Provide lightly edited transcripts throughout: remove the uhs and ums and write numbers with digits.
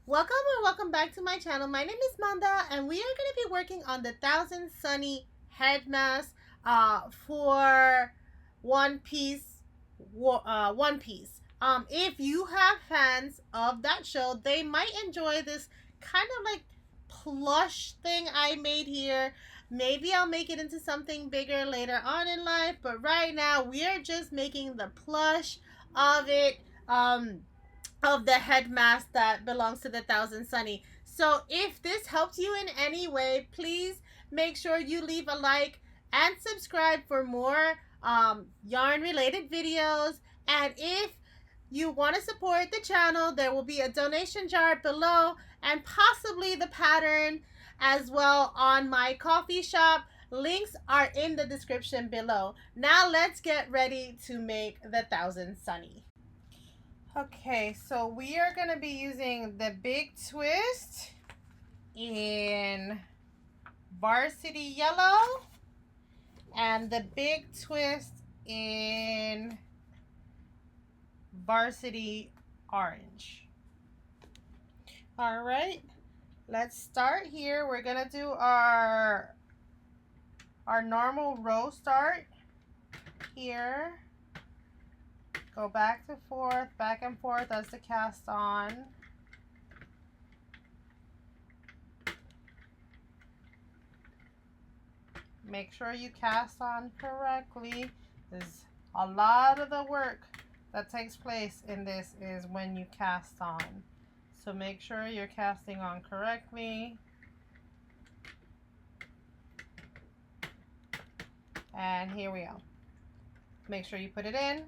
Welcome or welcome back to my channel. My name is Manda and we are going to be working on the Thousand Sunny head mask for One Piece. One Piece. If you have fans of that show, they might enjoy this kind of like plush thing I made here. Maybe I'll make it into something bigger later on in life, but right now we are just making the plush of it. Of the head mask that belongs to the Thousand Sunny. So if this helps you in any way, please make sure you leave a like and subscribe for more yarn related videos. And if you want to support the channel, there will be a donation jar below and possibly the pattern as well on my coffee shop. Links are in the description below. Now let's get ready to make the Thousand Sunny. Okay, so we are going to be using the big twist in varsity yellow and the big twist in varsity orange. All right, let's start here. We're going to do our normal row start here. Go back and forth as the cast on. Make sure you cast on correctly. There's a lot of the work that takes place in this is when you cast on. So make sure you're casting on correctly. And here we go. Make sure you put it in.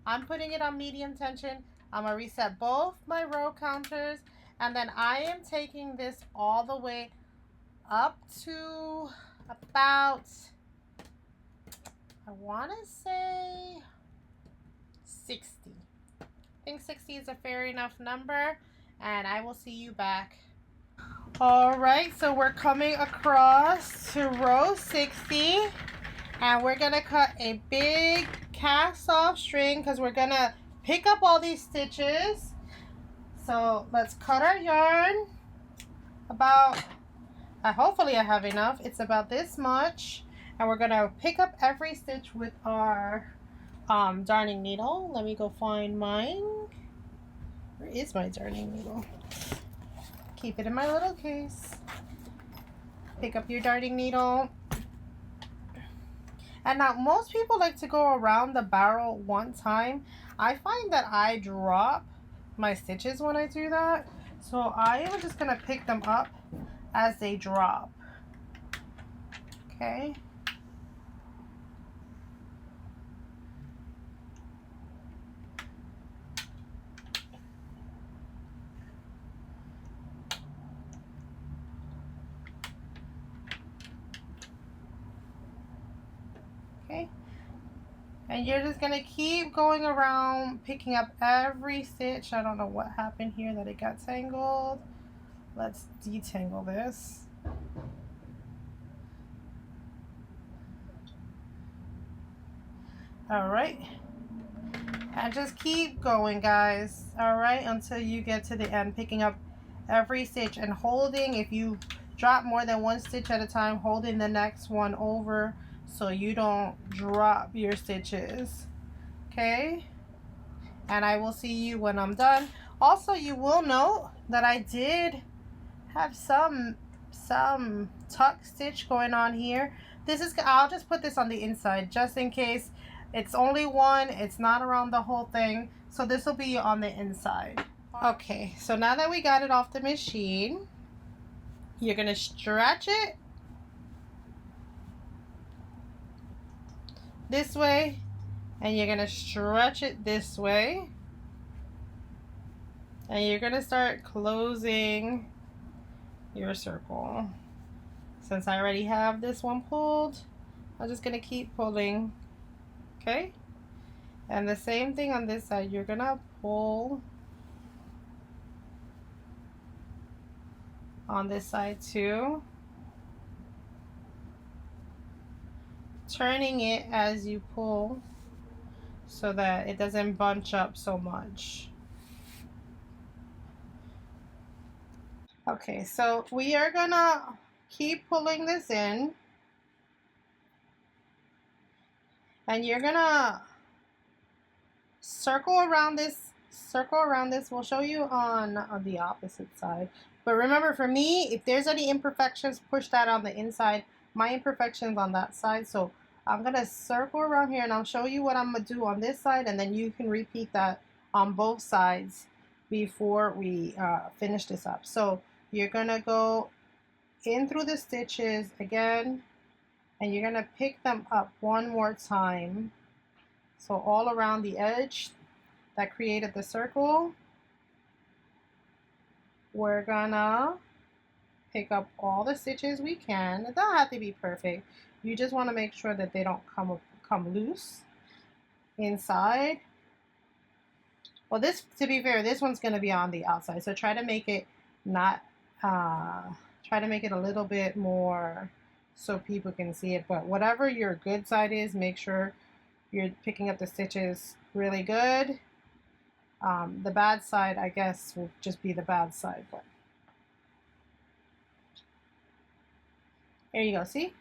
I'm putting it on medium tension. I'm going to reset both my row counters. And then I am taking this all the way up to about, I want to say 60. I think 60 is a fair enough number. And I will see you back. All right, so we're coming across to row 60. And we're going to cut a big cast off string because we're going to pick up all these stitches. So let's cut our yarn about, hopefully I have enough. It's about this much. And we're going to pick up every stitch with our darning needle. Let me go find mine. Where is my darning needle? Keep it in my little case. Pick up your darning needle. And now most people like to go around the barrel one time. I find that I drop my stitches when I do that. So I am just going to pick them up as they drop. Okay. Okay. And you're just going to keep going around picking up every stitch. I don't know what happened here that it got tangled. Let's detangle this. All right. And just keep going, guys. All right, until you get to the end, picking up every stitch and holding. If you drop more than one stitch at a time, holding the next one over so you don't drop your stitches. Okay. And I will see you when I'm done. Also, you will note that I did have some tuck stitch going on here. This is, I'll just put this on the inside just in case. It's only one, it's not around the whole thing, so this will be on the inside. Okay, so now that we got it off the machine, you're gonna stretch it this way, and you're gonna stretch it this way, and you're gonna start closing your circle. Since I already have this one pulled, I'm just gonna keep pulling. Okay, and the same thing on this side. You're gonna pull on this side too, turning it as you pull so that it doesn't bunch up so much. Okay, so we are gonna keep pulling this in, and you're gonna circle around this, circle around this. We'll show you on the opposite side. But remember, for me, if there's any imperfections, push that on the inside. My imperfections on that side. So I'm gonna circle around here, and I'll show you what I'm gonna do on this side, and then you can repeat that on both sides before we finish this up. So you're gonna go in through the stitches again, and you're gonna pick them up one more time. So all around the edge that created the circle, we're gonna pick up all the stitches we can. It doesn't have to be perfect. You just want to make sure that they don't come loose inside. Well, this, to be fair, this one's gonna be on the outside. So try to make it not, try to make it a little bit more so people can see it. But whatever your good side is, make sure you're picking up the stitches really good. The bad side, I guess, will just be the bad side. But here you go, see?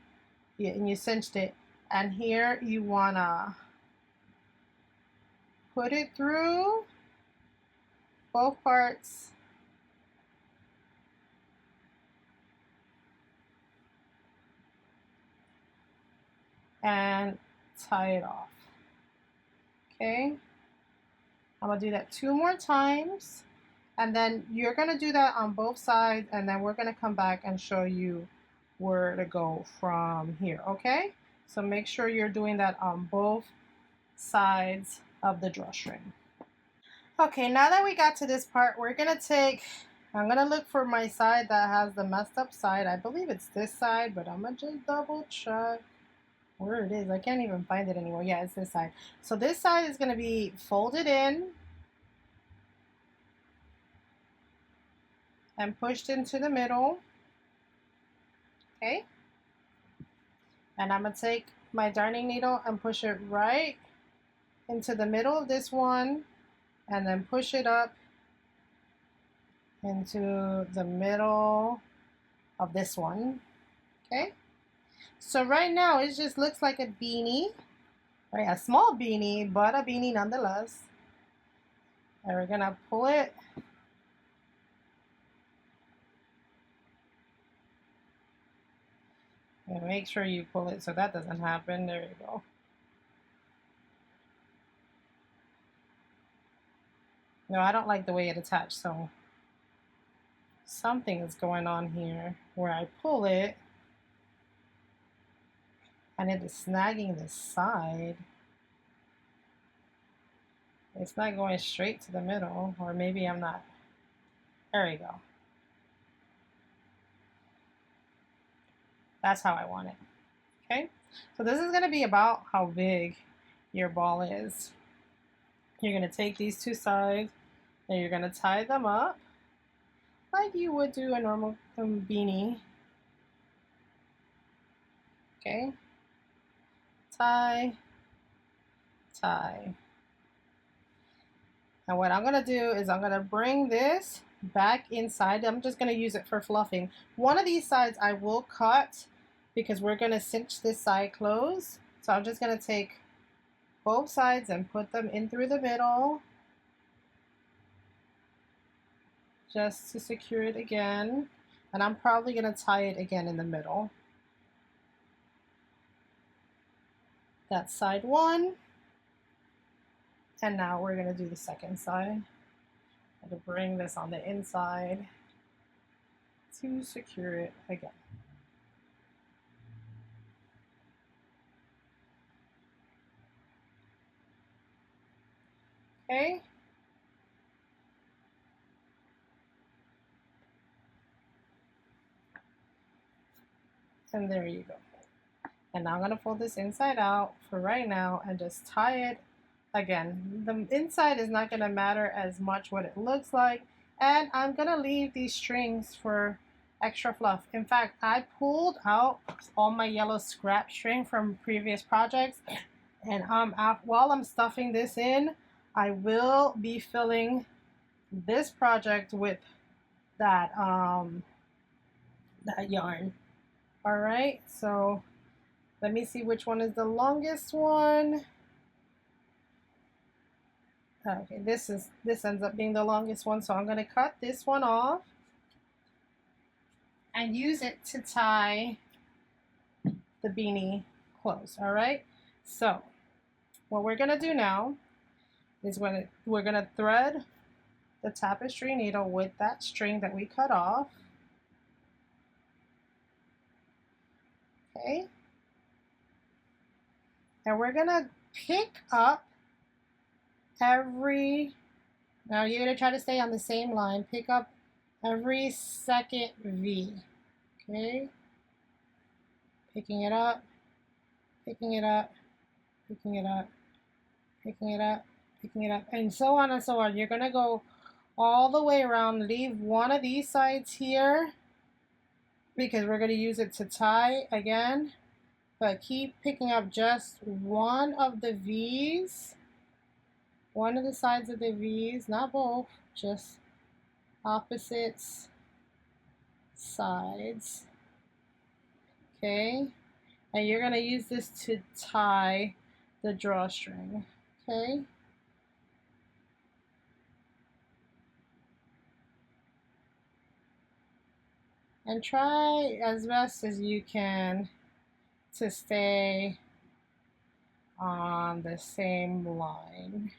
Yeah, and you cinched it. And here you wanna put it through both parts. And tie it off. Okay? I'm gonna do that 2 more times, and then you're gonna do that on both sides, and then we're gonna come back and show you where to go from here, okay? So make sure you're doing that on both sides of the drawstring. Okay, now that we got to this part, we're gonna I'm gonna look for my side that has the messed up side. I believe it's this side, but I'm gonna just double check where it is. I can't even find it anymore. Yeah, it's this side. So this side is gonna be folded in and pushed into the middle. Okay, and I'm gonna take my darning needle and push it right into the middle of this one, and then push it up into the middle of this one. Okay, so right now it just looks like a beanie, right? A small beanie, but a beanie nonetheless. And we're gonna pull it and make sure you pull it so that doesn't happen. There you go. No, I don't like the way it attached, so something is going on here where I pull it and it is snagging the side. It's not going straight to the middle, or maybe I'm not. There we go. That's how I want it. Okay, so this is gonna be about how big your ball is. You're gonna take these two sides and you're gonna tie them up like you would do a normal beanie. Okay, tie, tie. And what I'm gonna do is I'm gonna bring this back inside. I'm just gonna use it for fluffing. One of these sides I will cut because we're gonna cinch this side closed. So I'm just gonna take both sides and put them in through the middle just to secure it again. And I'm probably gonna tie it again in the middle. That's side one. And now we're gonna do the second side. I'm gonna bring this on the inside to secure it again. Okay. And there you go. And now I'm gonna fold this inside out for right now and just tie it again. The inside is not gonna matter as much what it looks like. And I'm gonna leave these strings for extra fluff. In fact, I pulled out all my yellow scrap string from previous projects. And while I'm stuffing this in, I will be filling this project with that that yarn. All right, so let me see which one is the longest one. Okay, this ends up being the longest one, so I'm going to cut this one off and use it to tie the beanie close. All right, so what we're going to do now is we're going to thread the tapestry needle with that string that we cut off. Okay, and we're going to pick up every, now you're going to try to stay on the same line, pick up every second V. Okay, picking it up, picking it up, picking it up, picking it up, picking it up, and so on and so on. You're going to go all the way around. Leave one of these sides here because we're going to use it to tie again, but keep picking up just one of the V's, one of the sides of the V's, not both, just opposites sides. Okay, and you're going to use this to tie the drawstring. Okay, and try as best as you can to stay on the same line.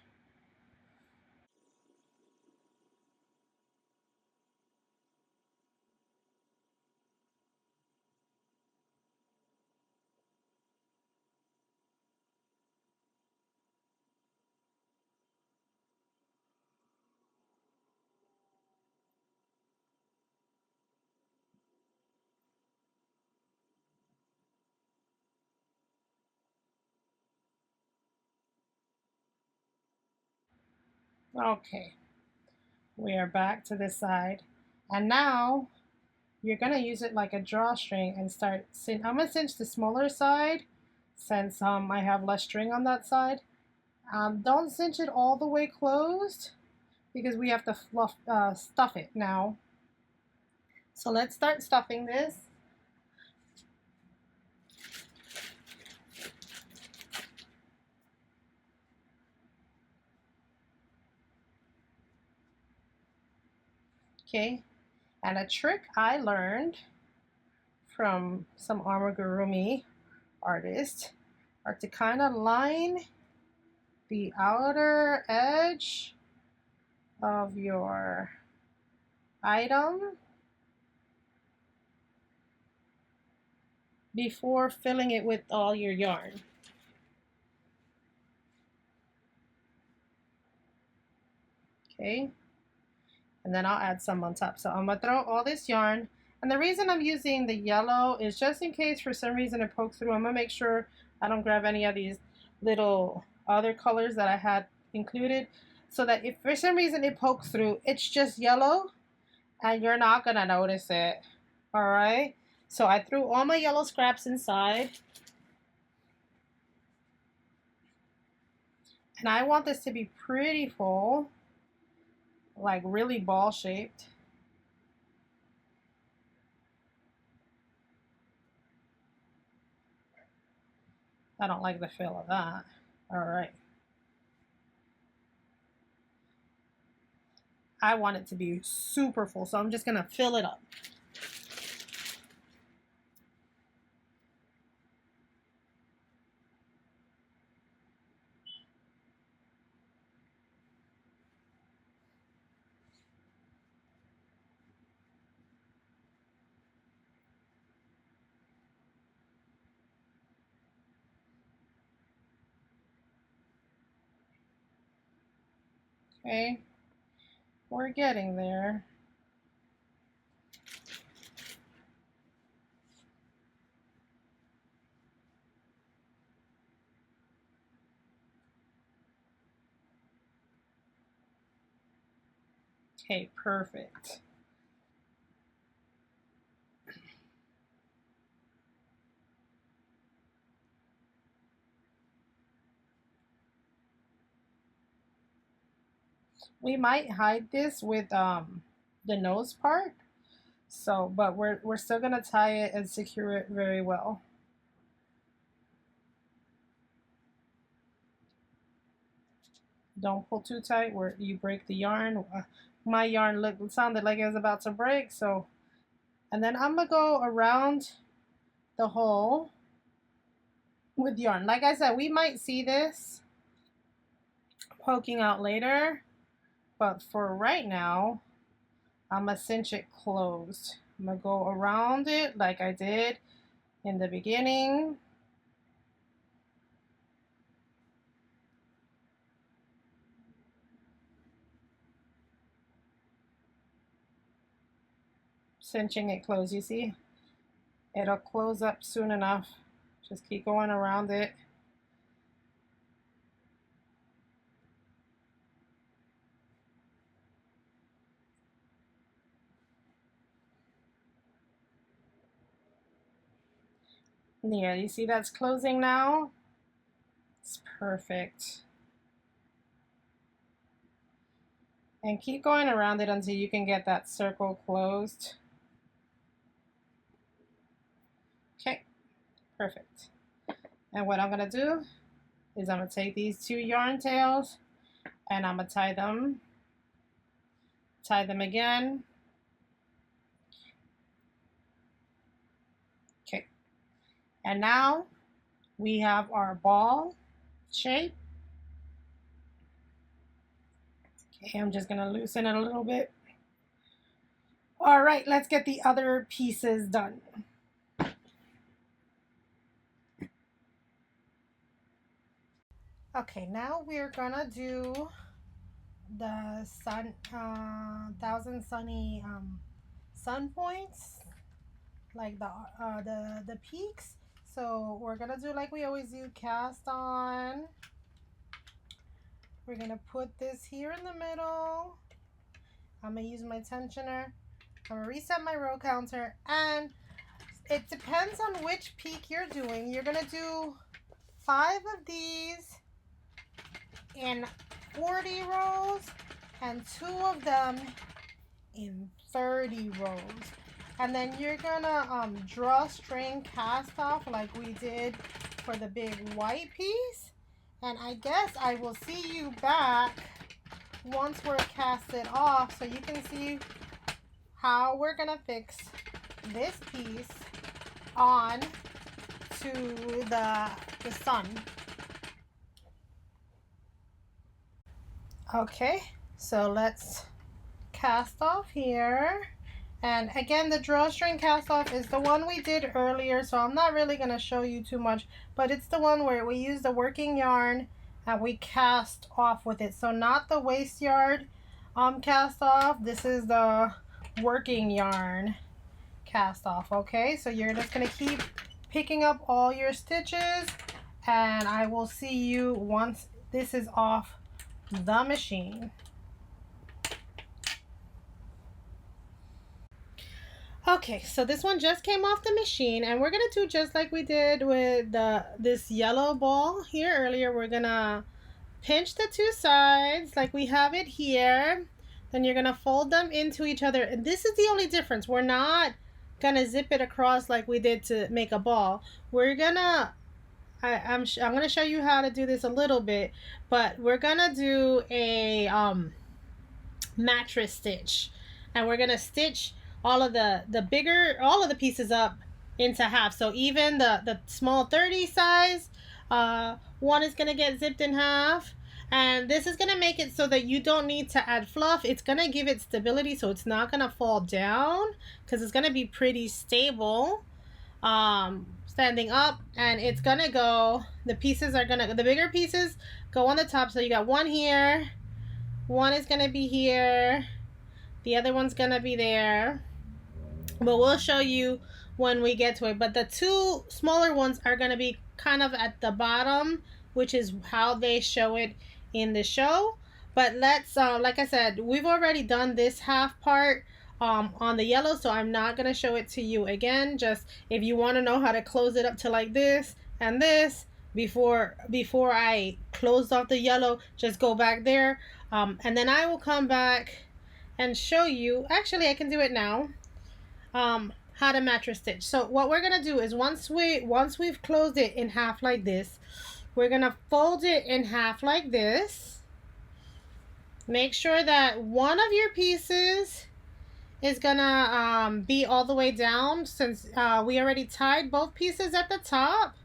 Okay, we are back to this side, and now you're gonna use it like a drawstring and start I'm gonna cinch the smaller side since I have less string on that side. Don't cinch it all the way closed because we have to stuff it now. So let's start stuffing this. Okay, and a trick I learned from some amigurumi artists are to kind of line the outer edge of your item before filling it with all your yarn. Okay, and then I'll add some on top. So I'm gonna throw all this yarn, and the reason I'm using the yellow is just in case for some reason it pokes through. I'm gonna make sure I don't grab any of these little other colors that I had included, so that if for some reason it pokes through, it's just yellow and you're not gonna notice it. All right, so I threw all my yellow scraps inside, and I want this to be pretty full, like really ball shaped. I don't like the feel of that. All right. I want it to be super full, so I'm just gonna fill it up. Okay, we're getting there. Okay, perfect. We might hide this with the nose part. So, but we're still gonna tie it and secure it very well. Don't pull too tight where you break the yarn. My yarn sounded like it was about to break, so. And then I'm gonna go around the hole with yarn. Like I said, we might see this poking out later, but for right now, I'm gonna cinch it closed. I'm gonna go around it like I did in the beginning. Cinching it closed, you see? It'll close up soon enough. Just keep going around it. Yeah, you see that's closing now? It's perfect. And keep going around it until you can get that circle closed. Okay, perfect. And what I'm gonna do is I'm gonna take these two yarn tails and I'm gonna tie them again. Okay, and now we have our ball shape. Okay, I'm just gonna loosen it a little bit. All right, let's get the other pieces done. Okay, now we're gonna do the thousand sunny sun points, like the peaks. So we're gonna do like we always do, cast on. We're gonna put this here in the middle. I'm gonna use my tensioner. I'm gonna reset my row counter, and it depends on which peak you're doing. You're gonna do 5 of these in 40 rows and 2 of them in 30 rows. And then you're gonna drawstring cast off like we did for the big white piece. And I guess I will see you back once we're casted off so you can see how we're gonna fix this piece on to the sun. Okay, so let's cast off here. And again, the drawstring cast off is the one we did earlier, so I'm not really going to show you too much, but it's the one where we use the working yarn and we cast off with it. So not the waste yard cast off, this is the working yarn cast off. Okay, so you're just going to keep picking up all your stitches, and I will see you once this is off the machine. Okay, so this one just came off the machine, and we're gonna do just like we did with this yellow ball here earlier. We're gonna pinch the 2 sides like we have it here. Then you're gonna fold them into each other, and this is the only difference. We're not gonna zip it across like we did to make a ball. We're gonna I'm gonna show you how to do this a little bit, but we're gonna do a mattress stitch, and we're gonna stitch all of the pieces up into half. So even the small 30 size one is gonna get zipped in half, and this is gonna make it so that you don't need to add fluff. It's gonna give it stability, so it's not gonna fall down because it's gonna be pretty stable standing up. And it's gonna go, the bigger pieces go on the top. So you got one here, one is gonna be here, the other one's gonna be there, but we'll show you when we get to it. But the 2 smaller ones are going to be kind of at the bottom, which is how they show it in the show. But let's like I said, we've already done this half part on the yellow, so I'm not going to show it to you again. Just if you want to know how to close it up to like this and this before I closed off the yellow, just go back there, and then I will come back and show you, actually I can do it now, how to mattress stitch. So what we're gonna do is once we've closed it in half like this, we're gonna fold it in half like this. Make sure that one of your pieces is gonna be all the way down, since we already tied both pieces at the top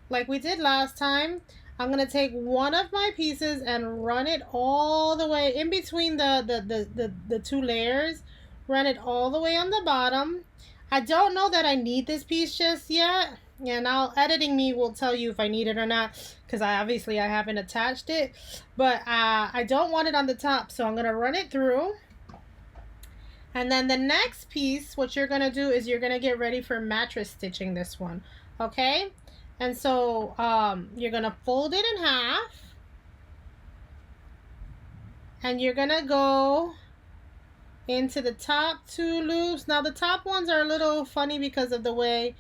like we did last time. I'm gonna take one of my pieces and run it all the way in between the two layers, run it all the way on the bottom. I don't know that I need this piece just yet, and now editing me will tell you if I need it or not, because I haven't attached it, but I don't want it on the top, so I'm gonna run it through. And then the next piece, what you're gonna do is you're gonna get ready for mattress stitching this one, okay? And so you're gonna fold it in half, and you're gonna go into the top two loops. Now the top ones are a little funny because of the way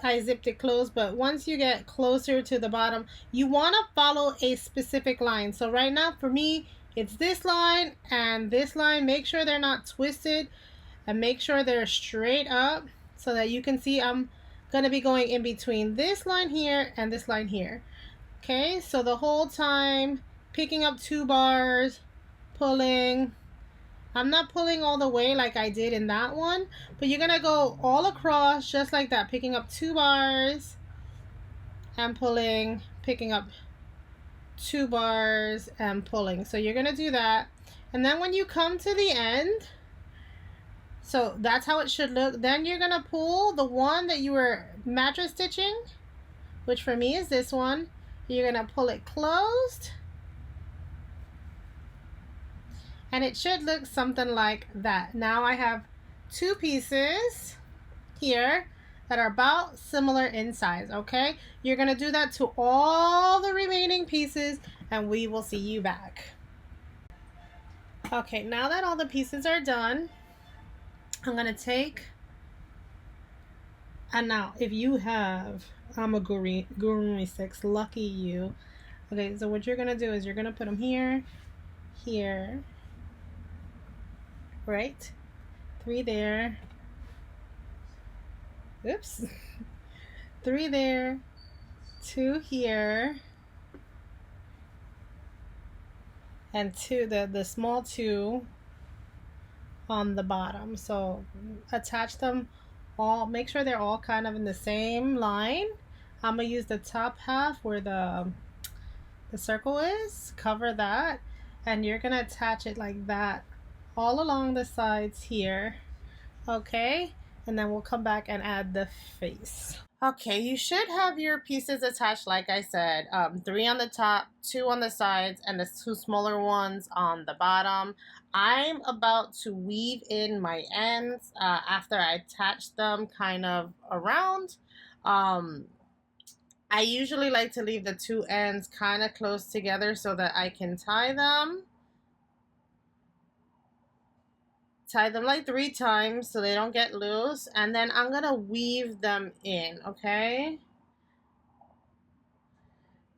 I zipped it closed, but once you get closer to the bottom, you want to follow a specific line. So right now for me, it's this line and this line. Make sure they're not twisted, and make sure they're straight up so that you can see I'm gonna be going in between this line here and this line here. Okay, so the whole time picking up 2 bars, pulling. I'm not pulling all the way like I did in that one, but you're gonna go all across just like that, picking up 2 bars and pulling, picking up 2 bars and pulling. So you're gonna do that, and then when you come to the end, so that's how it should look. Then you're gonna pull the one that you were mattress stitching, which for me is this one. You're gonna pull it closed, and it should look something like that. Now I have 2 pieces here that are about similar in size, okay? You're gonna do that to all the remaining pieces, and we will see you back. Okay, now that all the pieces are done, I'm gonna take, and now if you have amigurumi 6, lucky you. Okay, so what you're gonna do is you're gonna put them here, here, right? 3 there. Oops. 3 there, 2 here, and 2, the small 2 on the bottom. So attach them all, make sure they're all kind of in the same line. I'm gonna use the top half where the circle is, cover that, and you're gonna attach it like that all along the sides here, okay? And then we'll come back and add the face. Okay, you should have your pieces attached like I said, 3 on the top, 2 on the sides, and the 2 smaller ones on the bottom. I'm about to weave in my ends after I attach them kind of around. I usually like to leave the 2 ends kind of close together so that I can tie them. Tie them like 3 times so they don't get loose, and then I'm gonna weave them in, okay?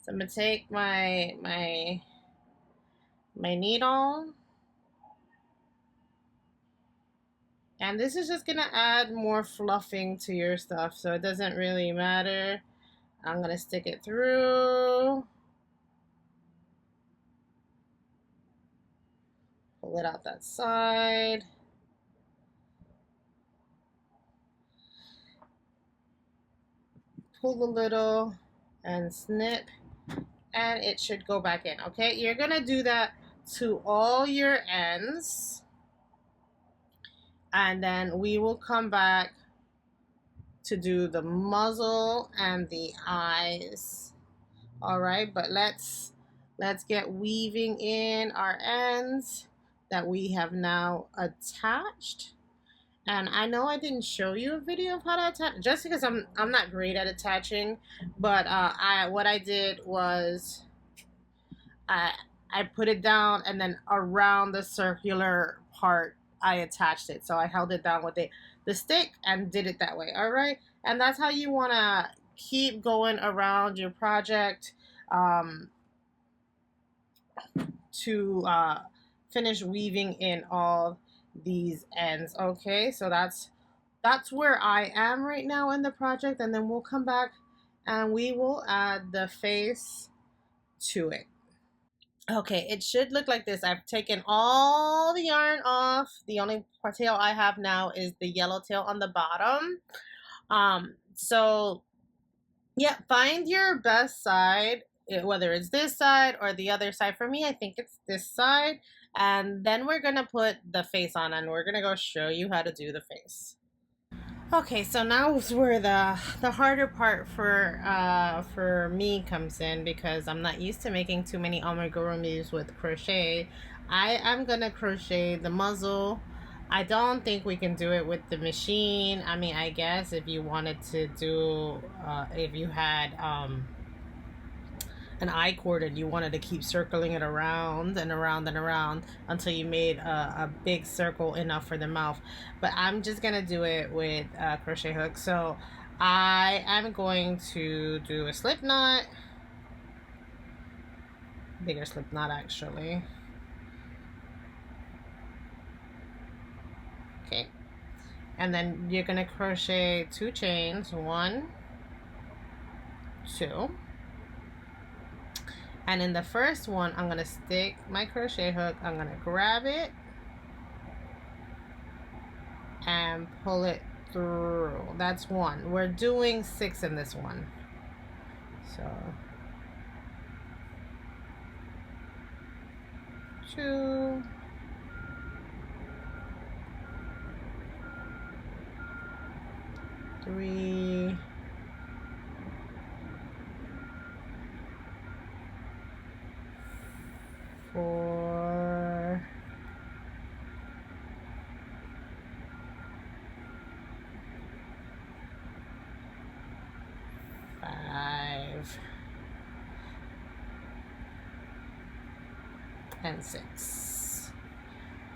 So I'm gonna take my needle, and this is just gonna add more fluffing to your stuff, so it doesn't really matter. I'm gonna stick it through, pull it out that side. Pull a little and snip, and it should go back in, okay? You're gonna do that to all your ends, and then we will come back to do the muzzle and the eyes. All right, but let's get weaving in our ends that we have now attached. And I know I didn't show you a video of how to attach, just because I'm not great at attaching, but what I did was I put it down, and then around the circular part I attached it. So I held it down with the stick and did it that way. All right, and that's how you want to keep going around your project to finish weaving in all these ends. Okay, so that's where I am right now in the project, and then we'll come back and we will add the face to it. Okay, it should look like this. I've taken all the yarn off. The only tail I have now is the yellow tail on the bottom. So yeah, find your best side, whether it's this side or the other side. For me, I think it's this side. And then we're gonna put the face on, and we're gonna go show you how to do the face. Okay, so now is where the harder part for me comes in, because I'm not used to making too many amigurumis with crochet. I am gonna crochet the muzzle. I don't think we can do it with the machine. I mean, I guess if you wanted to do, if you had an I cord and you wanted to keep circling it around and around and around until you made a big circle enough for the mouth. But I'm just gonna do it with a crochet hook. So I am going to do a slip knot, bigger slip knot actually. Okay, and then you're gonna crochet 2 chains, 1, 2. And in the first one, I'm gonna stick my crochet hook, I'm gonna grab it and pull it through. That's 1. We're doing 6 in this one. So 2, 3, 4, 5, and 6.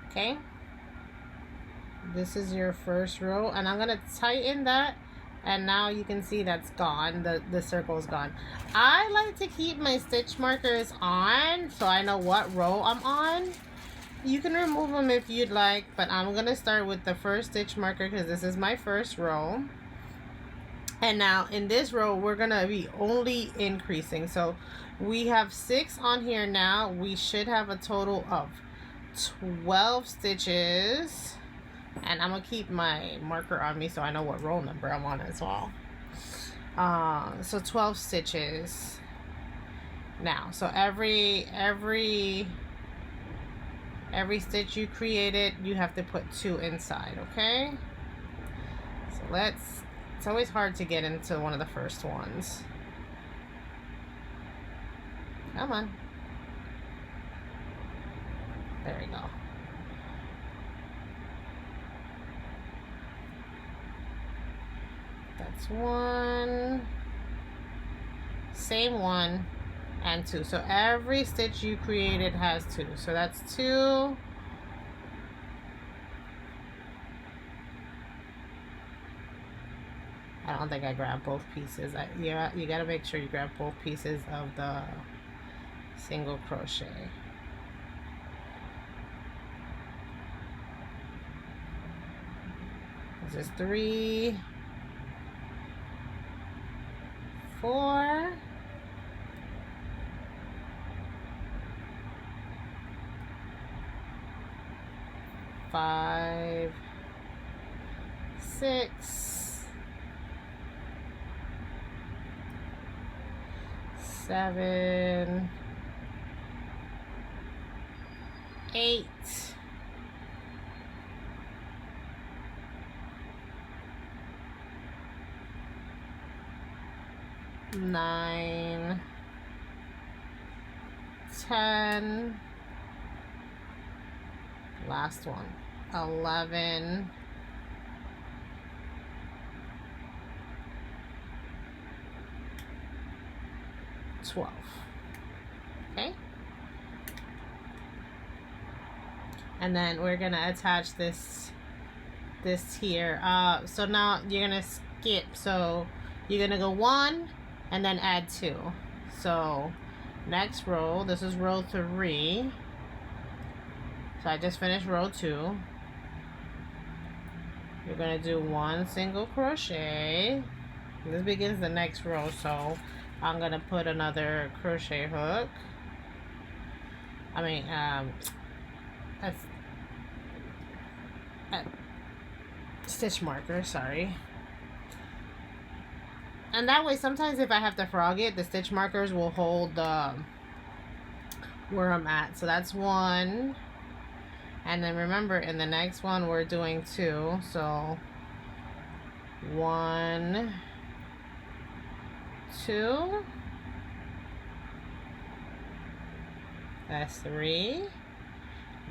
Okay, this is your first row, and I'm gonna tighten that, and now you can see that's gone. The circle is gone. I like to keep my stitch markers on so I know what row I'm on. You can remove them if you'd like, but I'm gonna start with the first stitch marker because this is my first row. And now in this row we're gonna be only increasing, so we have 6 on here. Now we should have a total of 12 stitches, and I'm gonna keep my marker on me so I know what row number I'm on as well. So 12 stitches now. So every stitch you created, you have to put 2 inside. Okay, so it's always hard to get into one of the first ones. Come on, there we go. That's 1, same 1, and 2. So every stitch you created has 2. So that's 2. I don't think I grabbed both pieces. Yeah, you gotta make sure you grab both pieces of the single crochet. This is 3, 4, 5, 6, 7, 8, 9, 10, last one, 11, 12. Okay, and then we're gonna attach this here. So now you're gonna skip, so you're gonna go 1 and then add 2. So next row, this is row 3. So I just finished row 2. you're gonna do 1 single crochet. This begins the next row, so I'm gonna put another crochet hook. A stitch marker, sorry. And that way, sometimes if I have to frog it, the stitch markers will hold where I'm at. So that's 1. And then remember, in the next one, we're doing 2. So 1, 2. That's 3.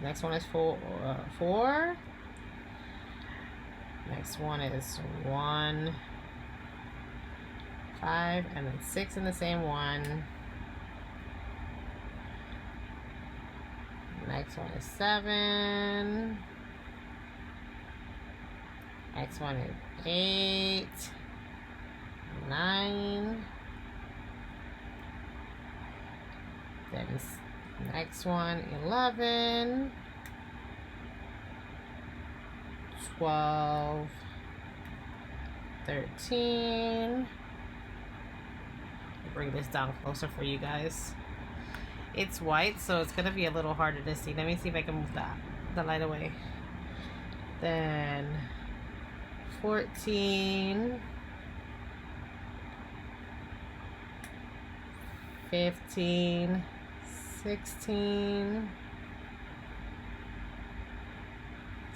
Next one is 4. Next one is 1, 5, and then 6 in the same one. Next one is 7. Next one is 8, 9. Then next one 11, 12, 13. Bring this down closer for you guys. It's white, so it's gonna be a little harder to see. Let me see if I can move the light away. Then 14, 15, 16,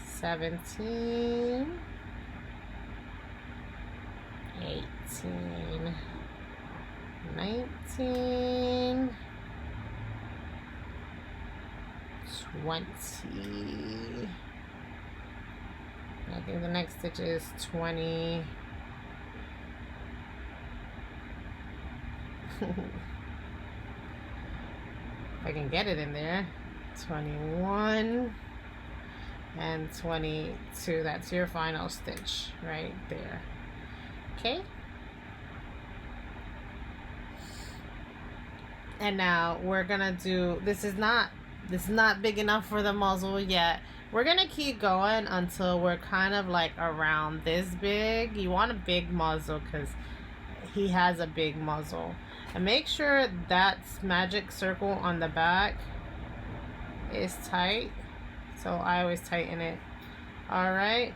17, 18, 19, 20. I think the next stitch is 20. If I can get it in there. 21 and 22. That's your final stitch right there. Okay. And now we're gonna do, this is not big enough for the muzzle yet. We're gonna keep going until we're kind of like around this big. You want a big muzzle because he has a big muzzle. And make sure that magic circle on the back is tight. So I always tighten it. Alright.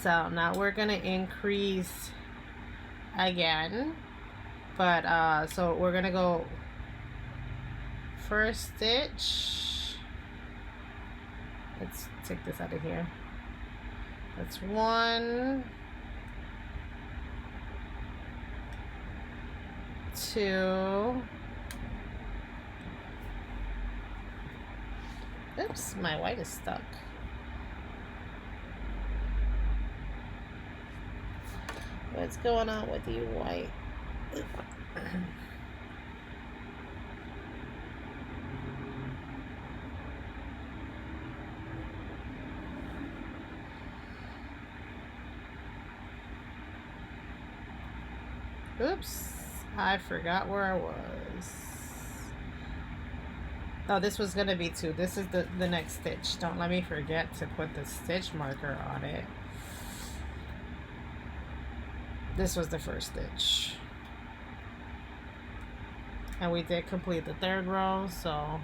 So now we're gonna increase again. But so we're gonna go first stitch. Let's take this out of here. That's 1, 2. Oops, my white is stuck. What's going on with you, white? Oops, I forgot where I was. Oh, this was gonna be 2. This is the next stitch. Don't let me forget to put the stitch marker on it. This was the first stitch. And we did complete the 3rd row, so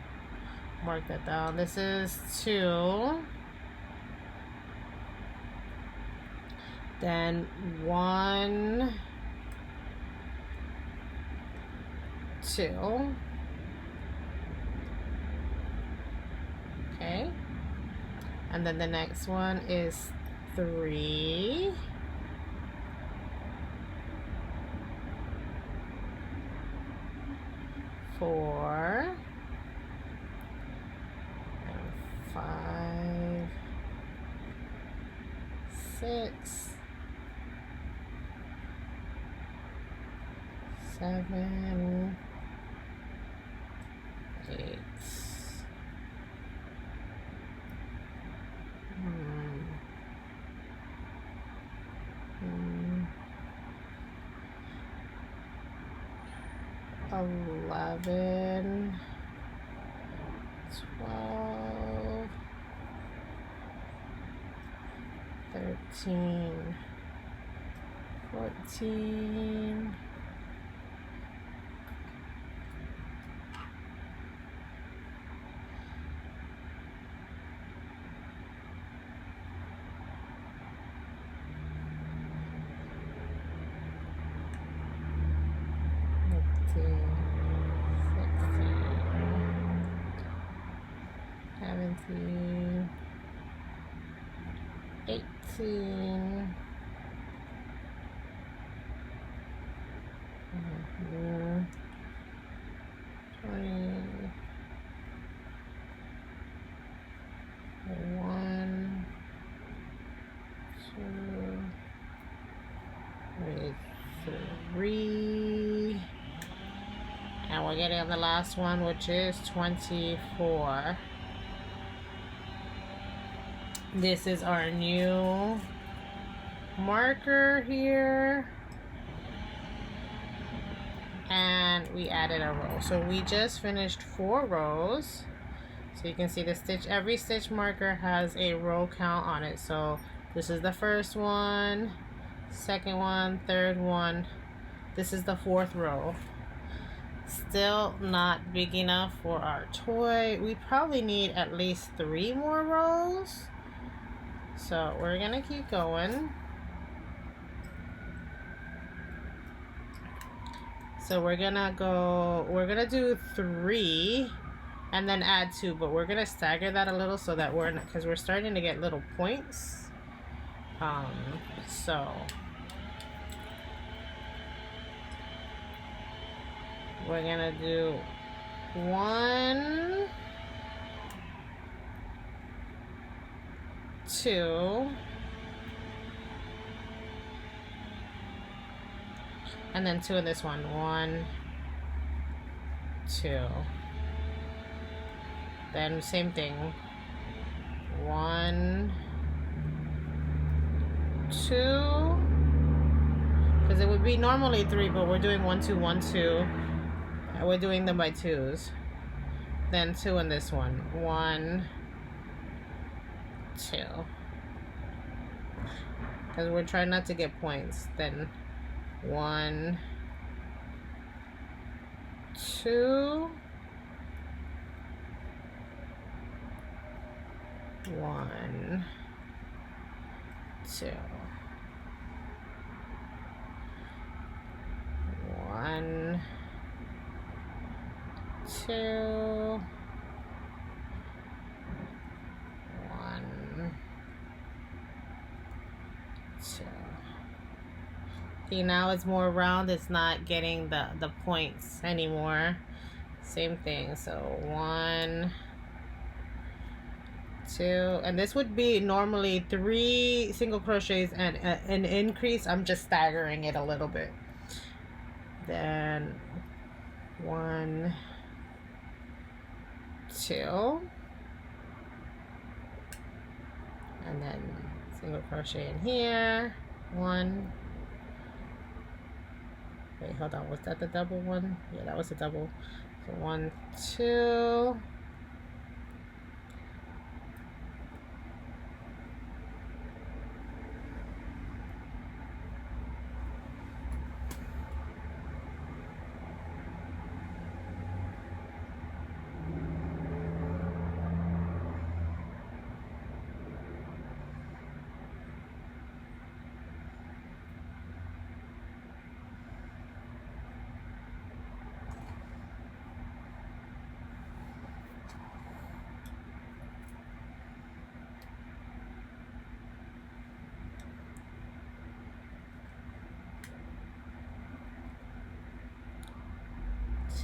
mark that down. This is 2. Then 1, 2. Okay. And then the next one is 3. 4 and 5, 6, 7, 8. 11, 12, 13, 14, 17, 18, 20, 1, 2, 3, and we're getting on the last one, which is 24. This is our new marker here, and we added a row. So we just finished 4 rows. So you can see the stitch, every stitch marker has a row count on it. So this is the first one, second one, third one. This is the 4th row. Still not big enough for our toy. We probably need at least 3 more rows. So we're gonna keep going. So we're gonna do 3 and then add 2, but we're gonna stagger that a little so that we're not, because we're starting to get little points. So we're gonna do 1, 2, and then 2 in this one. 1, 2. Then same thing. 1, 2. Because it would be normally 3, but we're doing 1, 2, 1, 2. And we're doing them by 2s. Then 2 in this one. 1, 2. Because we're trying not to get points. Then 1, 2, 1, 2, 1, 2, 1, 2. See, now it's more round. It's not getting the points anymore. Same thing. So 1, 2, and this would be normally 3 single crochets and an increase. I'm just staggering it a little bit. Then 1, 2, and then single crochet in here. 1. Wait, hold on. Was that the double one? Yeah, that was a double. So 1, 2.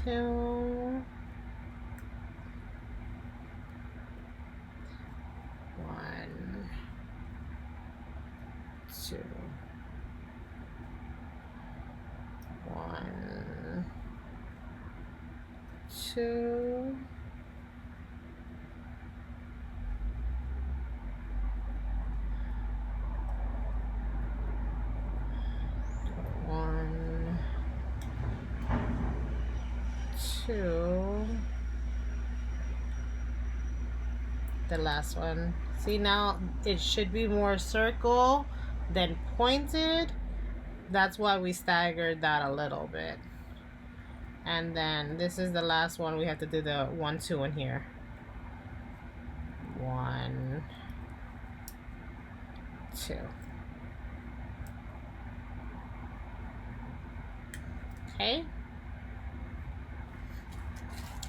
Two, 1, 2, 1, 2, 1, 2, the last one. See, now it should be more circle than pointed. That's why we staggered that a little bit. And then this is the last one. We have to do the 1 2 in here. 1 2. Okay.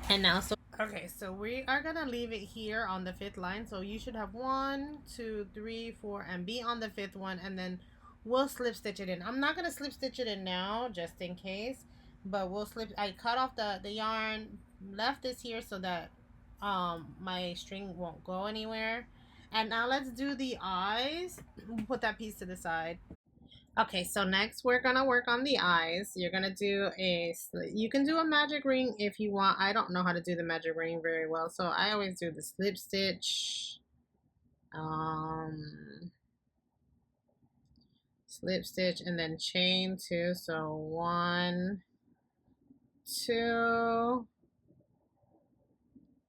And now, so okay, so we are gonna leave it here on the 5th line. So you should have 1 2 3 4 and be on the 5th one, and then we'll slip stitch it in. I'm not gonna slip stitch it in now just in case, but we'll slip. I cut off the yarn, left this here so that my string won't go anywhere. And now let's do the eyes. We'll put that piece to the side. Okay, so next we're gonna work on the eyes. You're gonna do you can do a magic ring if you want. I don't know how to do the magic ring very well, so I always do the slip stitch. Slip stitch and then chain 2. So 1 2,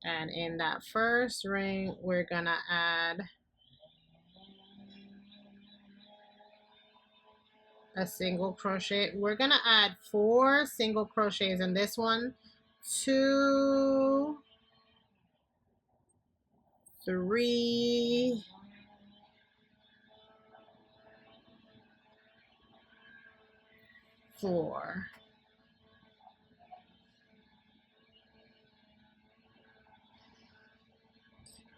and in that first ring we're gonna add a single crochet. We're gonna add 4 single crochets in this one. 2 3 4.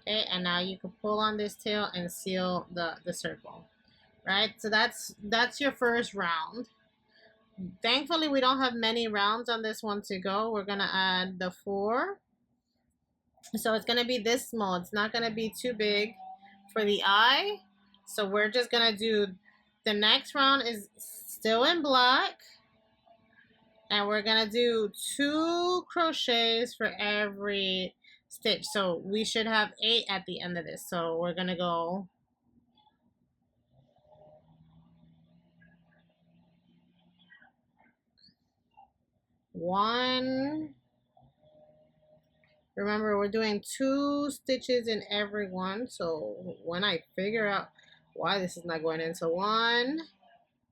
Okay, and now you can pull on this tail and seal the circle, right? So that's your first round. Thankfully we don't have many rounds on this one to go. We're gonna add the 4, so it's gonna be this small. It's not gonna be too big for the eye, so we're just gonna do the next round is still in black, and we're gonna do 2 crochets for every stitch. So we should have 8 at the end of this. So we're gonna go 1. Remember, we're doing 2 stitches in every one. So when I figure out why this is not going in, so 1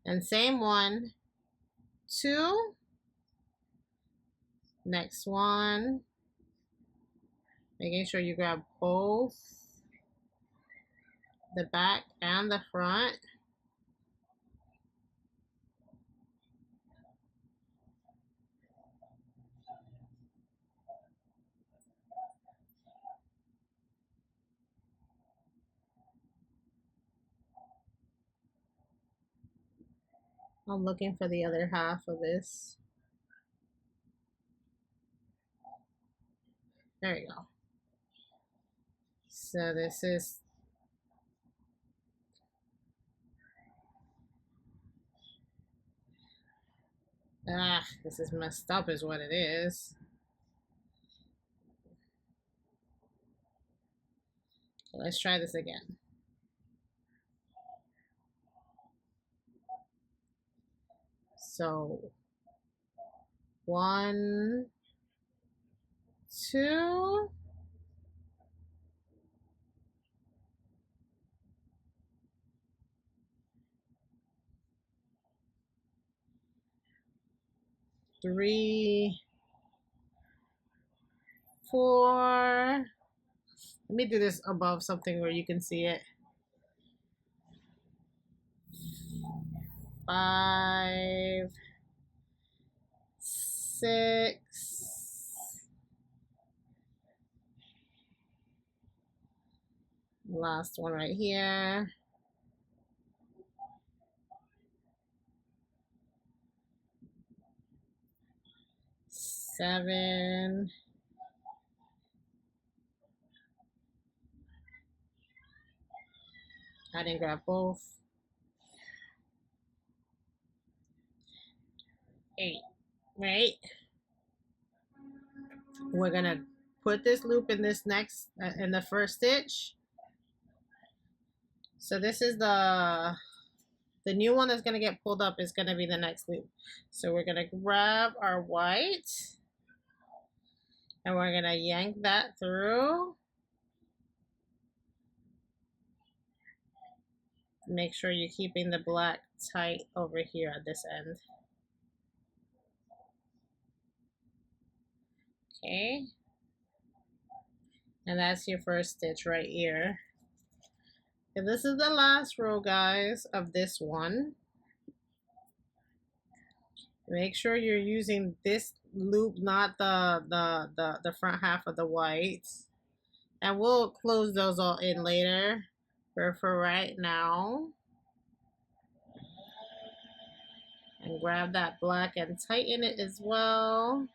and same 1 2, next one, making sure you grab both the back and the front. I'm looking for the other half of this. There you go. So this is this is messed up is what it is. Let's try this again. So 1 2, 3 4. Let me do this above something where you can see it. 5 6 last one right here. 7 I didn't grab both. 8, right? We're gonna put this loop in this next in the first stitch. So this is the new one that's gonna get pulled up is gonna be the next loop. So we're gonna grab our white and we're gonna yank that through. make sure you're keeping the black tight over here at this end. Okay, and that's your first stitch right here. And this is the last row, guys, of this one. Make sure you're using this loop, not the front half of the white. And we'll close those all in later. But for right now, and grab that black and tighten it as well.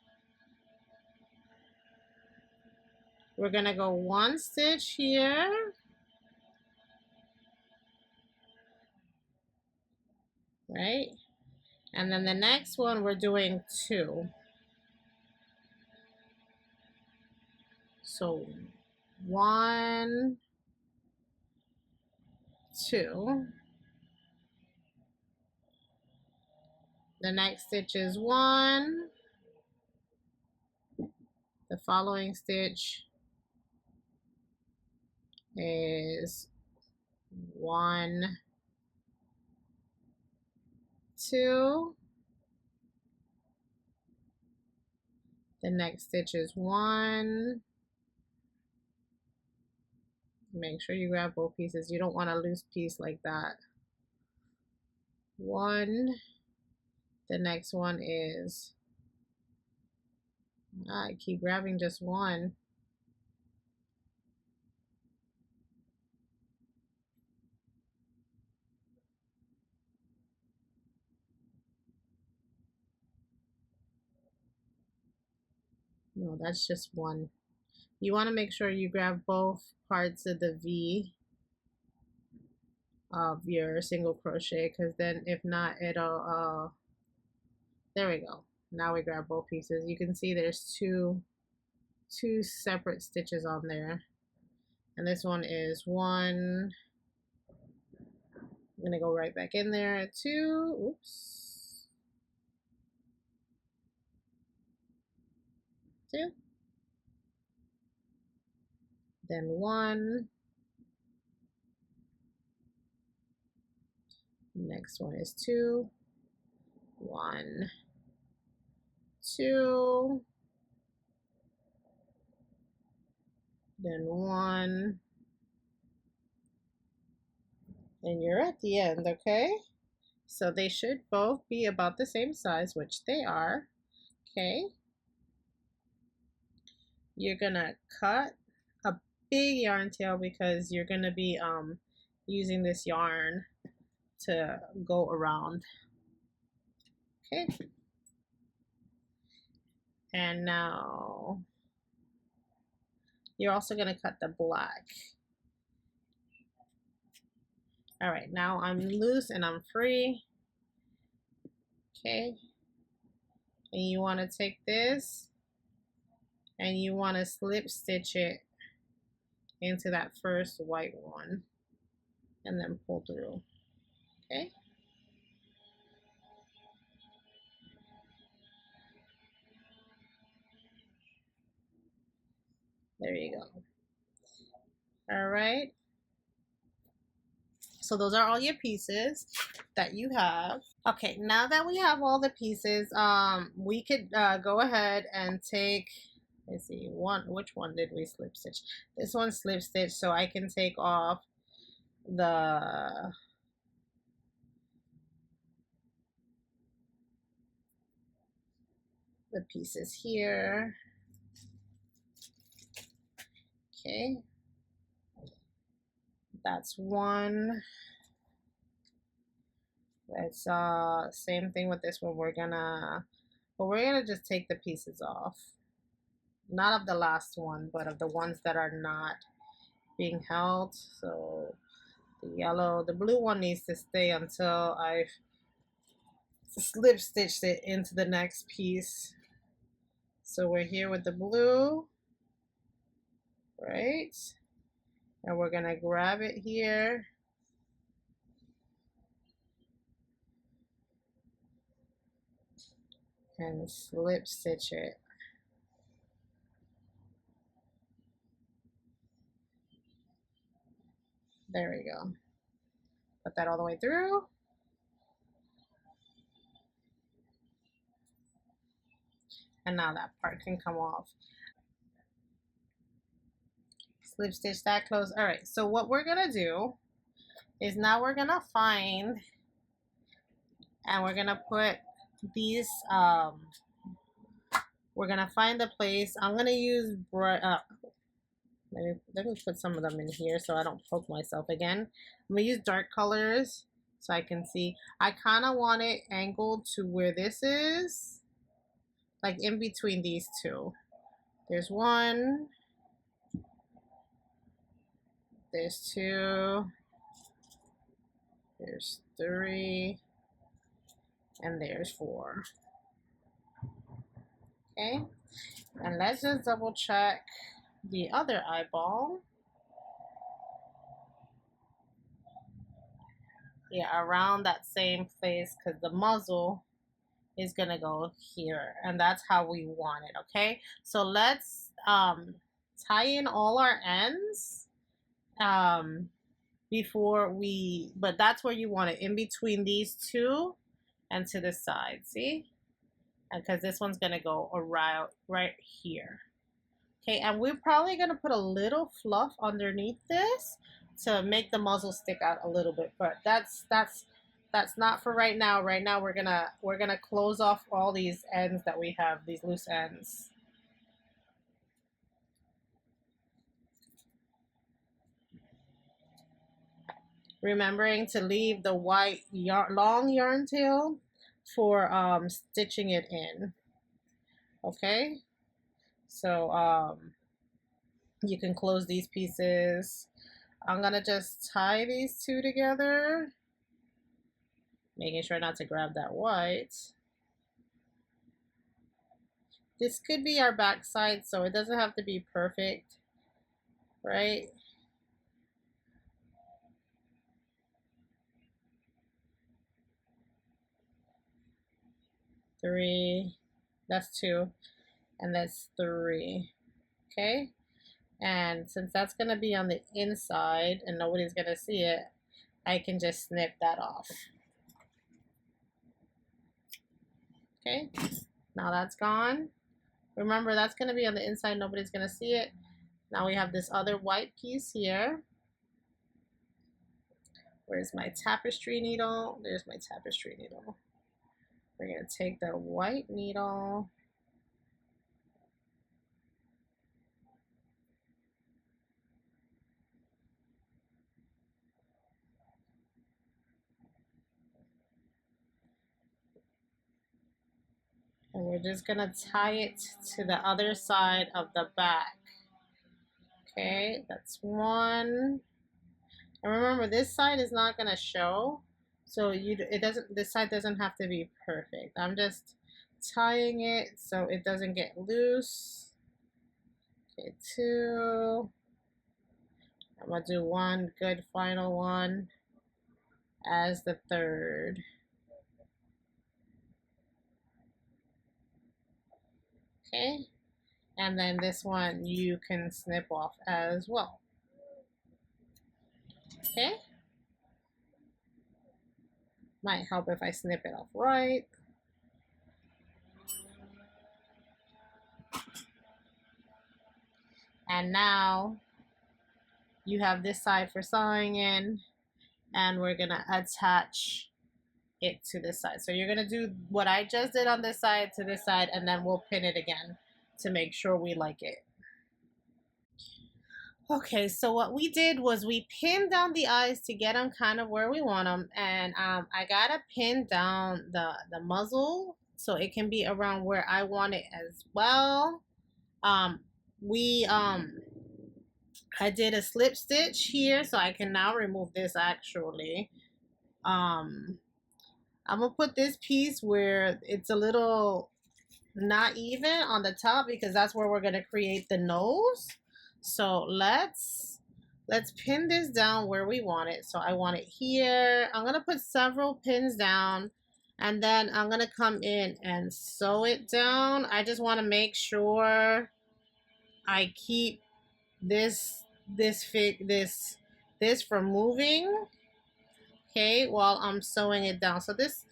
We're gonna go one stitch here. Right? And then the next one, we're doing 2. So 1, 2. The next stitch is 1. The following stitch is 1, 2. The next stitch is 1. Make sure you grab both pieces. You don't want a loose piece like that. 1. The next one is, I keep grabbing just 1. No, that's just 1. You want to make sure you grab both parts of the V of your single crochet, because then if not, it'll there we go. Now we grab both pieces. You can see there's two separate stitches on there, and this one is 1. I'm gonna go right back in there. 2. Oops. 2. Then 1. Next one is 2. 1, 2. Then 1. And you're at the end, okay? So they should both be about the same size, which they are. Okay. You're gonna cut a big yarn tail because you're gonna be using this yarn to go around. Okay. And now you're also gonna cut the black. All right, now I'm loose and I'm free. Okay. And you want to take this and you want to slip stitch it into that first white one and then pull through. Okay. There you go. All right. So those are all your pieces that you have. Okay, now that we have all the pieces, we could go ahead and take, let's see, which one did we slip stitch? This one slip stitch, so I can take off the pieces here. Okay. That's 1. Let's same thing with this one. We're gonna just take the pieces off. Not of the last one, but of the ones that are not being held. So the blue one needs to stay until I've slip stitched it into the next piece. So we're here with the blue, right? And we're gonna grab it here. And slip stitch it. There we go. Put that all the way through. And now that part can come off. Slip stitch that close. All right, so what we're gonna do is now we're gonna find and we're gonna put these, we're gonna find the place. I'm gonna use, let me put some of them in here so I don't poke myself again. I'm gonna use dark colors so I can see. I kind of want it angled to where this is, like in between these two. There's one, there's two, there's three, and there's four. Okay, and let's just double check the other eyeball. Yeah, around that same place, because the muzzle is gonna go here, and that's how we want it. Okay, so let's tie in all our ends before we, but that's where you want it, in between these two and to the side. See, because this one's gonna go around right here. Okay, and we're probably gonna put a little fluff underneath this to make the muzzle stick out a little bit, but that's not for right now. Right now we're gonna close off all these ends that we have, these loose ends. Remembering to leave the white long yarn tail for stitching it in. Okay, so you can close these pieces. I'm gonna just tie these two together, making sure not to grab that white. This could be our back side, so it doesn't have to be perfect, right? Three, that's two, and that's three. Okay, and since that's gonna be on the inside and nobody's gonna see it, I can just snip that off. Okay, now that's gone. Remember, that's gonna be on the inside, nobody's gonna see it. Now we have this other white piece here. Where's my tapestry needle? There's my tapestry needle. We're gonna take the white needle and we're just gonna tie it to the other side of the back. Okay, that's one. And remember, this side is not gonna show, so this side doesn't have to be perfect. I'm just tying it so it doesn't get loose. Okay, two. I'm gonna do one good final one as the third. Okay, and then this one you can snip off as well. Okay, might help if I snip it off right. And now you have this side for sewing in, and we're gonna attach it to this side. So you're gonna do what I just did on this side to this side, and then we'll pin it again to make sure we like it. Okay, so what we did was we pinned down the eyes to get them kind of where we want them, and I gotta pin down the muzzle so it can be around where I want it as well. I did a slip stitch here, so I can now remove this actually. I'm gonna put this piece where it's a little not even on the top because that's where we're gonna create the nose. So let's pin this down where we want it. So I want it here. I'm gonna put several pins down, and then I'm gonna come in and sew it down. I just want to make sure I keep this from moving okay, while I'm sewing it down. So this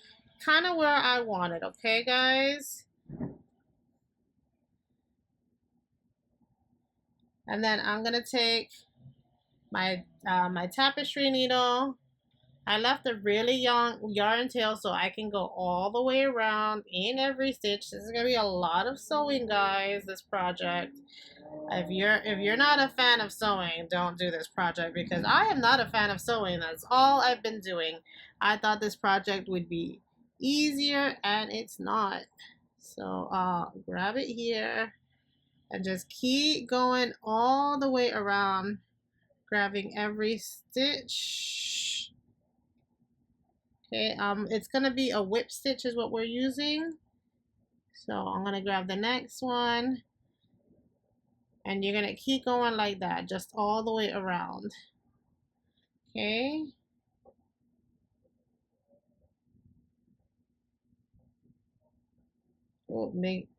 kind of where I want it, okay, guys? And then I'm gonna take my my tapestry needle. I left a really young yarn tail so I can go all the way around in every stitch. This is gonna be a lot of sewing, guys, this project. If you're not a fan of sewing, don't do this project, because I am not a fan of sewing. That's all I've been doing. I thought this project would be easier, and it's not. So grab it here and just keep going all the way around, grabbing every stitch. Okay, it's gonna be a whip stitch is what we're using. So I'm gonna grab the next one, and you're gonna keep going like that, just all the way around. Okay. Oh,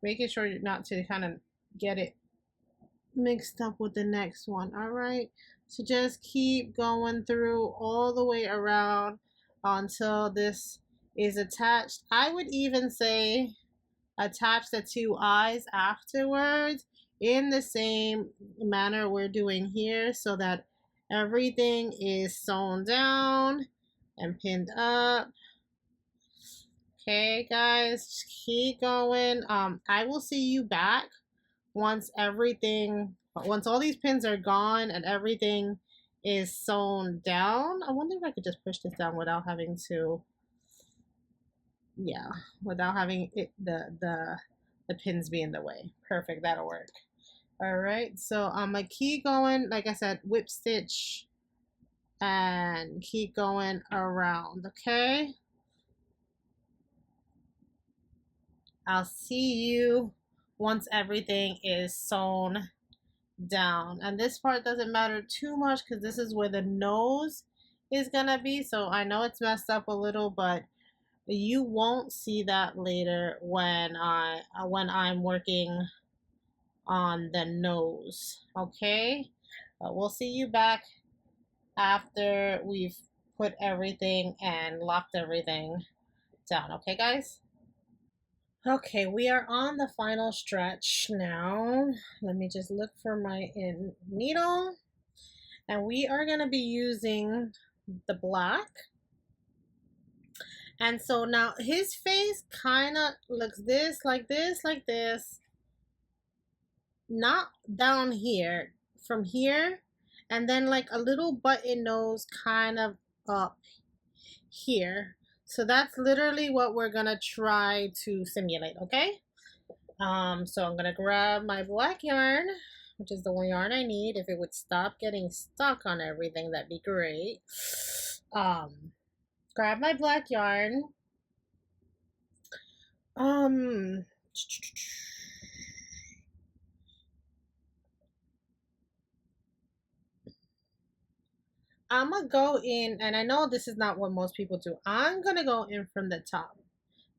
making sure you're not to kind of get it mixed up with the next one. All right. So just keep going through all the way around until this is attached. I would even say attach the two eyes afterwards in the same manner we're doing here, so that everything is sewn down and pinned up. Okay, guys, just keep going. I will see you back once all these pins are gone and everything is sewn down. I wonder if I could just push this down without having to, yeah, without having it, the pins be in the way. Perfect, that'll work. All right, so I'm gonna keep going, like I said, whip stitch and keep going around. Okay, I'll see you once everything is sewn down. And this part doesn't matter too much because this is where the nose is gonna be. So I know it's messed up a little, but you won't see that later when I'm working on the nose. Okay, but we'll see you back after we've put everything and locked everything down. Okay, guys? Okay, we are on the final stretch now. Let me just look for my needle. And we are going to be using the black. And so now his face kind of looks like this. Not down here, from here. And then like a little button nose kind of up here. So that's literally what we're gonna try to simulate, okay? So I'm gonna grab my black yarn, which is the one yarn I need. If it would stop getting stuck on everything, that'd be great. Grab my black yarn. I'm gonna go in, and I know this is not what most people do. I'm gonna go in from the top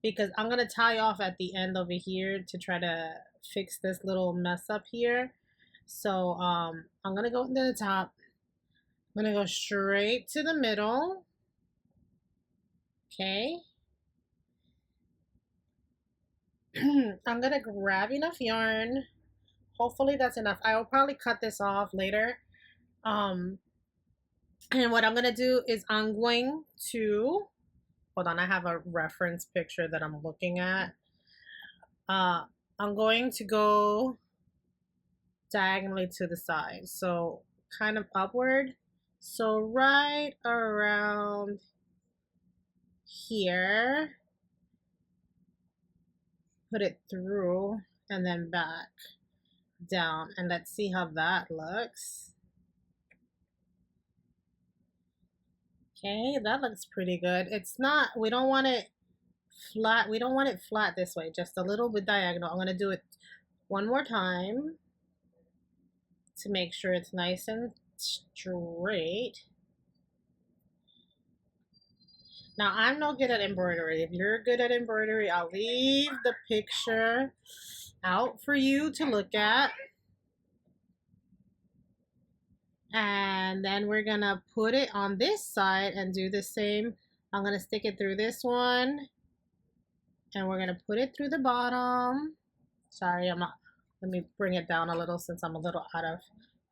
because I'm gonna tie off at the end over here to try to fix this little mess up here. So I'm gonna go into the top. I'm gonna go straight to the middle. Okay. I'm gonna grab enough yarn. Hopefully that's enough. I will probably cut this off later. And what I'm gonna do is I'm going to, hold on, I have a reference picture that I'm looking at. I'm going to go diagonally to the side, so kind of upward. So right around here, put it through and then back down, and let's see how that looks. Okay, that looks pretty good. It's not, we don't want it flat. We don't want it flat this way, just a little bit diagonal. I'm going to do it one more time to make sure it's nice and straight. Now, I'm no good at embroidery. If you're good at embroidery, I'll leave the picture out for you to look at. And then we're gonna put it on this side and do the same. I'm gonna stick it through this one, and we're gonna put it through the bottom. Sorry, I'm not, let me bring it down a little since I'm a little out of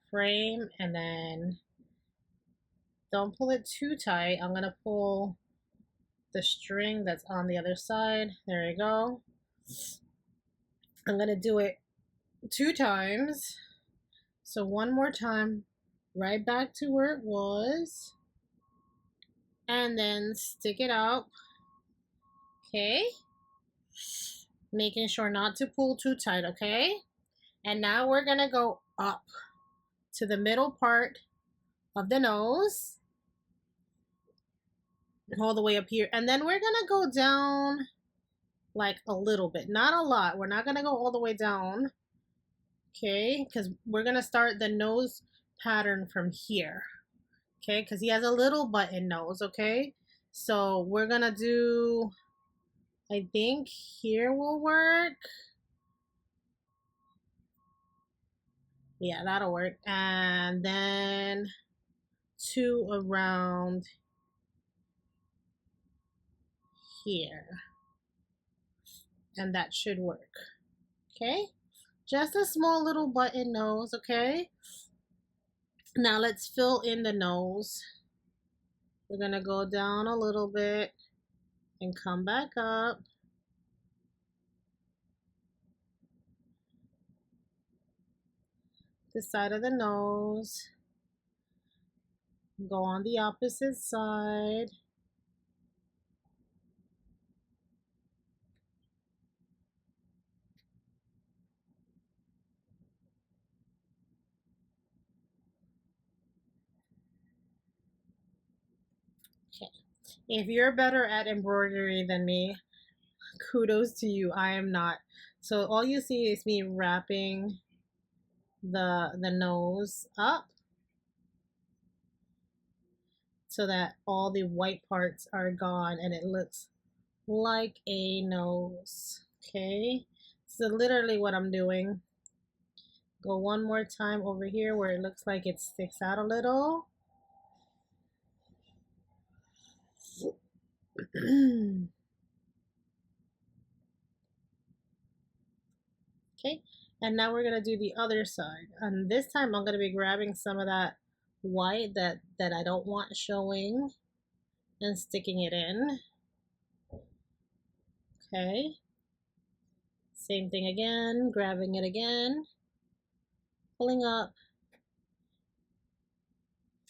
frame. And then don't pull it too tight. I'm gonna pull the string that's on the other side. There you go. I'm gonna do it 2 times. So one more time, right back to where it was, and then stick it out. Okay, making sure not to pull too tight. Okay, and now we're gonna go up to the middle part of the nose, all the way up here, and then we're gonna go down like a little bit, not a lot. We're not gonna go all the way down. Okay, because we're gonna start the nose pattern from here. Okay, because he has a little button nose. Okay, so we're gonna do, I think here will work. Yeah, that'll work. And then 2 around here, and that should work. Okay, just a small little button nose. Okay, now let's fill in the nose. We're gonna go down a little bit and come back up. The side of the nose, go on the opposite side. Okay, if you're better at embroidery than me, kudos to you. I am not. So all you see is me wrapping the nose up so that all the white parts are gone and it looks like a nose. Okay, so literally what I'm doing. Go one more time over here where it looks like it sticks out a little. Okay, and now we're gonna do the other side, and this time I'm gonna be grabbing some of that white that I don't want showing and sticking it in. Okay, same thing again, grabbing it again, pulling up,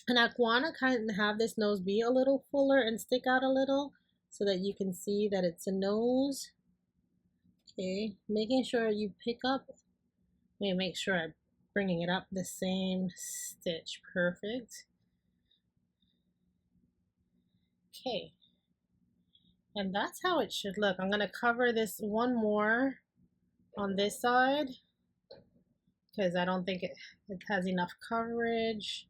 and I want to kind of have this nose be a little fuller and stick out a little so that you can see that it's a nose. Okay, making sure you pick up, make sure I'm bringing it up the same stitch. Perfect. Okay, and that's how it should look. I'm gonna cover this one more on this side because I don't think it has enough coverage.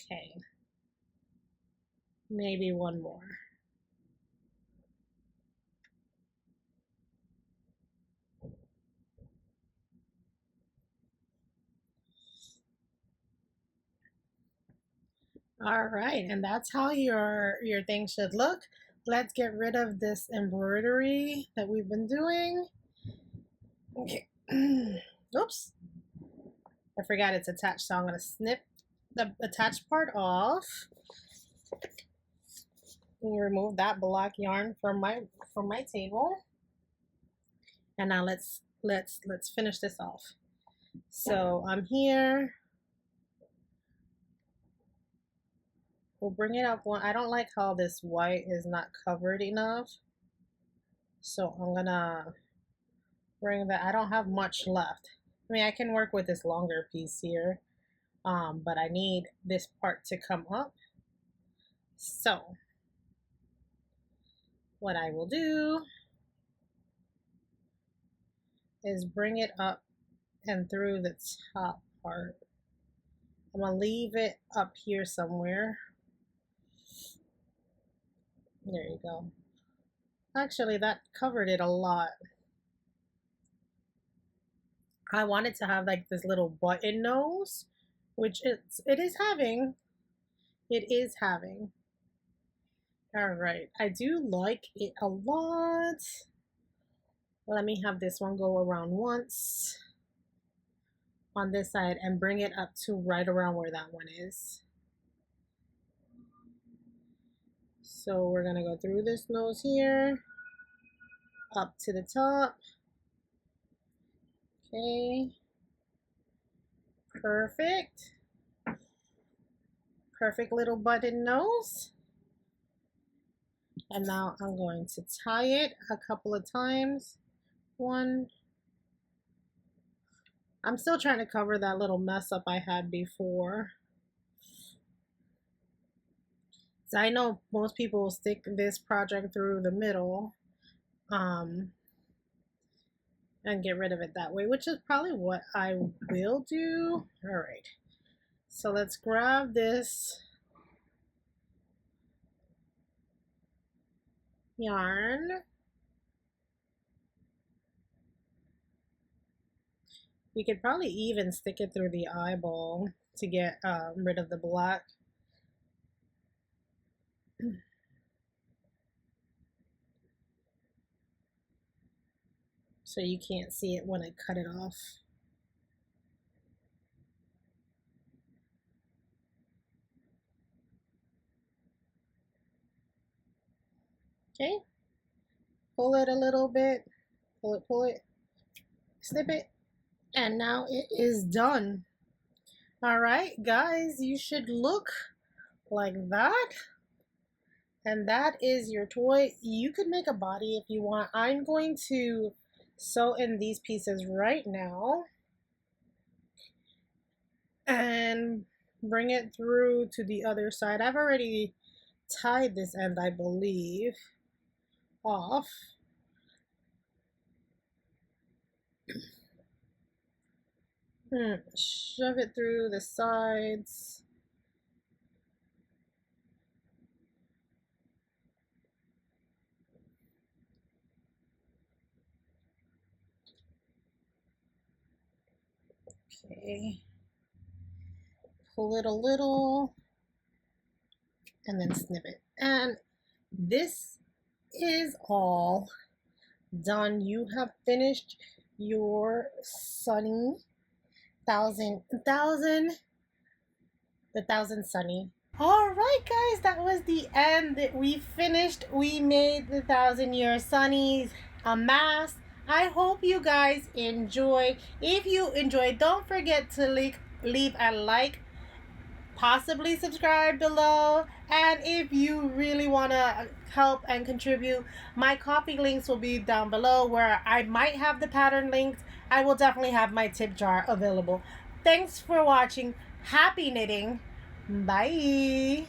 Okay, maybe one more. All right, and that's how your thing should look. Let's get rid of this embroidery that we've been doing. Okay. Oops. I forgot it's attached, so I'm gonna snip the attached part off. Remove that black yarn from my table. And now let's finish this off. So I'm here. We'll bring it up one. I don't like how this white is not covered enough. So I'm gonna bring that. I don't have much left. I mean, I can work with this longer piece here, but I need this part to come up. So what I will do is bring it up and through the top part. I'm gonna leave it up here somewhere. There you go. Actually, that covered it a lot. I wanted to have like this little button nose, which it is having. It is having. All right, I do like it a lot. Let me have this one go around once on this side and bring it up to right around where that one is. So we're gonna go through this nose here, up to the top. Okay, perfect. Perfect little button nose. And now I'm going to tie it a couple of times. One. I'm still trying to cover that little mess up I had before. So I know most people will stick this project through the middle and get rid of it that way, which is probably what I will do. All right. So let's grab this yarn. We could probably even stick it through the eyeball to get rid of the black. So you can't see it when I cut it off. Okay, pull it a little bit, pull it, snip it, and now it is done. All right, guys, you should look like that. And that is your toy. You could make a body if you want. I'm going to sew in these pieces right now and bring it through to the other side. I've already tied this end, I believe, off. Shove it through the sides. Okay. Pull it a little and then snip it. And this is all done. You have finished your sunny thousand sunny. All right, guys, that was the end. We finished. We made the 1,000-year sunnies, a mask. I hope you guys enjoy. If you enjoyed, don't forget to leave a like, possibly subscribe below, and if you really want to help and contribute, my Ko-fi links will be down below, where I might have the pattern links. I will definitely have my tip jar available. Thanks for watching. Happy knitting. Bye.